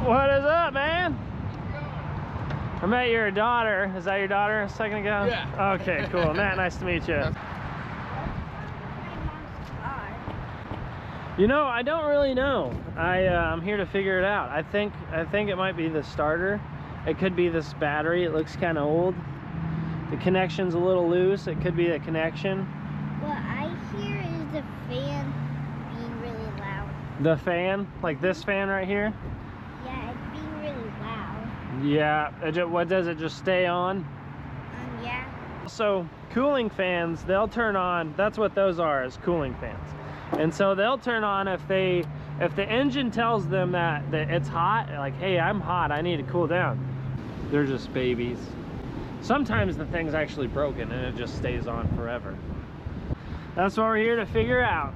What is up, man? I met your daughter. Is that your daughter a second ago? Yeah. Okay, cool. Matt, nice to meet you. You know, I don't really know. I'm here to figure it out. I think it might be the starter. It could be this battery. It looks kind of old. The connection's a little loose. It could be a connection. What I hear is the fan being really loud. The fan? Like this fan right here? Yeah, it's being really loud. Yeah. What does it just stay on? Yeah. So cooling fans, they'll turn on. That's what those are, is cooling fans. And so they'll turn on if the engine tells them that it's hot, like, hey, I'm hot, I need to cool down. They're just babies. Sometimes the thing's actually broken and it just stays on forever. That's what we're here to figure out.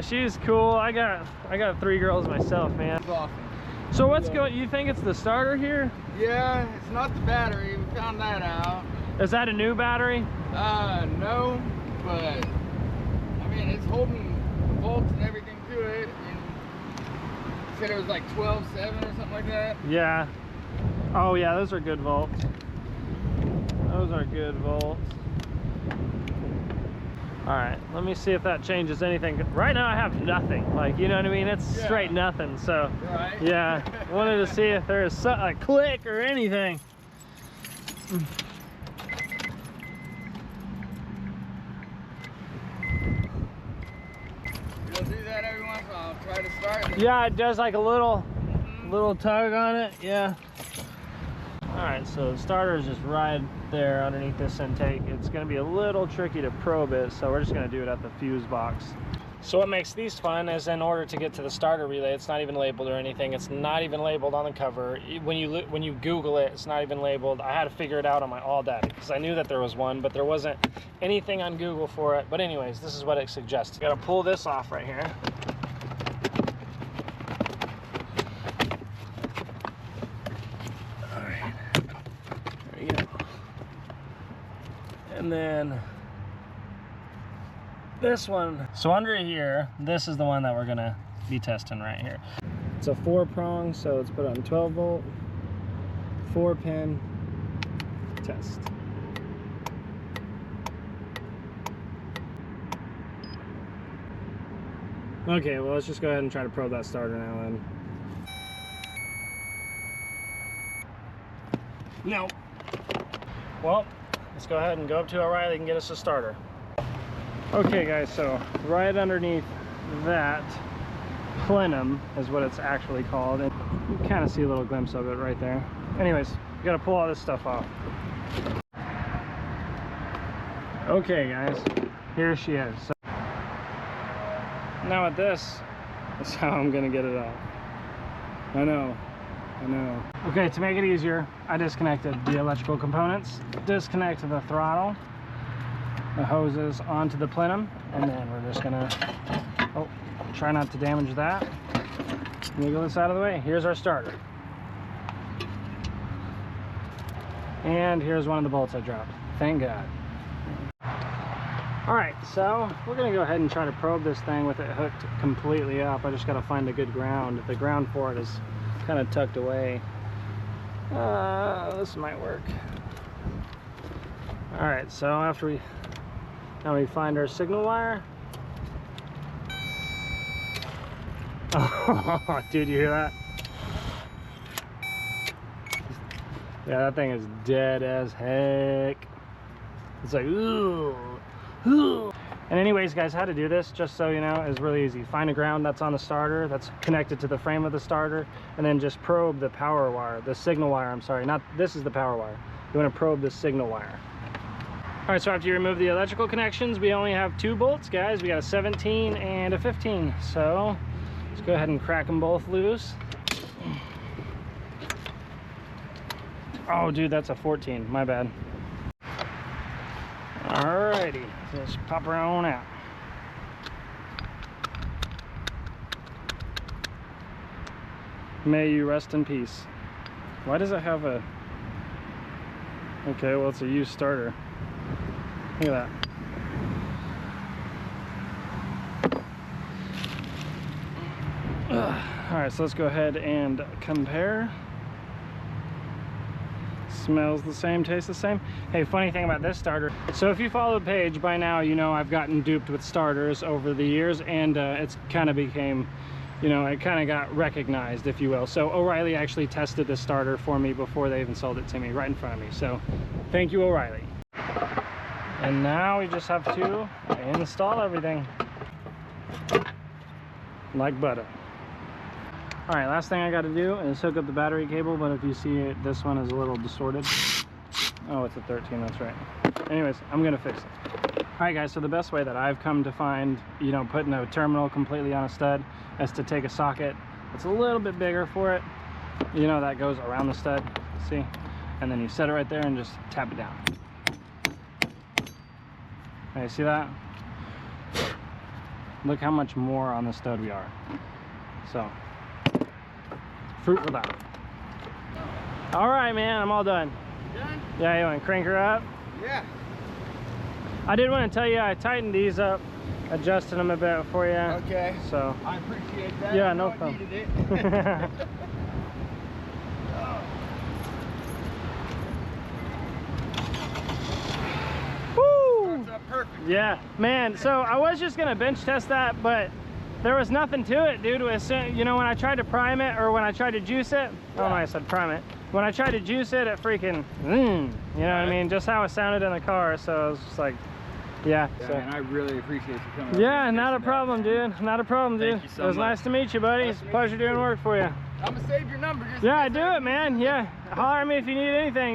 She's cool. I got 3 girls myself, man. That's awesome. So what's going? You think it's the starter here? Yeah, it's not the battery. We found that out. Is that a new battery? No, but I mean it's holding volts and everything to it. And said it was like 12.7 or something like that. Yeah. Oh yeah, those are good volts. Those are good volts. All right, let me see if that changes anything. Right now I have nothing, like, you know what I mean? It's straight nothing, so. Right. Yeah, wanted to see if there's a click or anything. You'll do that every once in a while. I'll try to start it. Yeah, it does like a little tug on it, yeah. All right, so the starter is just right there underneath this intake. It's gonna be a little tricky to probe it, so we're just gonna do it at the fuse box. So what makes these fun is, in order to get to the starter relay, it's not even labeled or anything. It's not even labeled on the cover. When you Google it, it's not even labeled. I had to figure it out on my All Data because I knew that there was one, but there wasn't anything on Google for it. But anyways, this is what it suggests. You gotta pull this off right here. And then this one, so under here, this is the one that we're gonna be testing right here. It's a 4-prong, so let's put it on 12 volt, 4-pin test. Okay, well, let's just go ahead and try to probe that starter now then. No. Well, let's go ahead and go up to O'Reilly and get us a starter. Okay guys, so right underneath that plenum is what it's actually called, and you can kind of see a little glimpse of it right there. Anyways, we gotta pull all this stuff off. Okay guys, here she is. So now with this, that's how I'm gonna get it off. I know. Okay, to make it easier, I disconnected the electrical components, disconnected the throttle, the hoses onto the plenum, and then we're just gonna, try not to damage that. Wiggle this out of the way. Here's our starter. And here's one of the bolts I dropped. Thank God. All right, so we're gonna go ahead and try to probe this thing with it hooked completely up. I just gotta find a good ground. The ground for it is kind of tucked away. This might work. All right, so after we find our signal wire. Oh, dude, you hear that? Yeah, that thing is dead as heck. It's like, ooh. And anyways, guys, how to do this, just so you know, is really easy. Find a ground that's on the starter, that's connected to the frame of the starter, and then just probe the power wire, the signal wire, I'm sorry, not, this is the power wire. You want to probe the signal wire. All right, so after you remove the electrical connections, we only have 2 bolts, guys. We got a 17 and a 15. So let's go ahead and crack them both loose. Oh, dude, that's a 14, my bad. Alrighty, so let's pop her on out. May you rest in peace. Why does it have a... Okay, well, it's a used starter. Look at that. Ugh. All right, so let's go ahead and compare. Smells the same, tastes the same. Hey, funny thing about this starter. So if you follow the page by now, you know I've gotten duped with starters over the years, and it's kind of became, you know, it kind of got recognized, if you will. So O'Reilly actually tested this starter for me before they even sold it to me right in front of me. So thank you, O'Reilly. And now we just have to install everything like butter. All right, last thing I got to do is hook up the battery cable, but if you see it, this one is a little distorted. Oh, it's a 13, that's right. Anyways, I'm gonna fix it. All right, guys, so the best way that I've come to find, you know, putting a terminal completely on a stud is to take a socket that's a little bit bigger for it, you know, that goes around the stud, see? And then you set it right there and just tap it down. Okay, see that? Look how much more on the stud we are. So, fruit for that. All right, man, I'm all done. You done? Yeah, you want to crank her up? Yeah. I did want to tell you I tightened these up, adjusting them a bit for you. Okay. So. I appreciate that. Yeah, I no know I problem. needed it. Woo! That's perfect. Yeah, man. So I was just gonna bench test that, but there was nothing to it, dude. You know, when I tried to prime it, or when I tried to juice it, oh no, I said prime it. When I tried to juice it, it freaking, you know what I mean? Just how it sounded in the car. So I was just like, yeah. Yeah, So. man, I really appreciate you coming up Yeah, and not a fixing problem, that. dude. Not a problem, dude. Thank you so It was much. nice to meet you, buddy. Nice It's to a meet pleasure you doing too. work for you. I'm gonna save your number. Just Yeah, in do case I it, man. Yeah. Holler at me if you need anything, dude.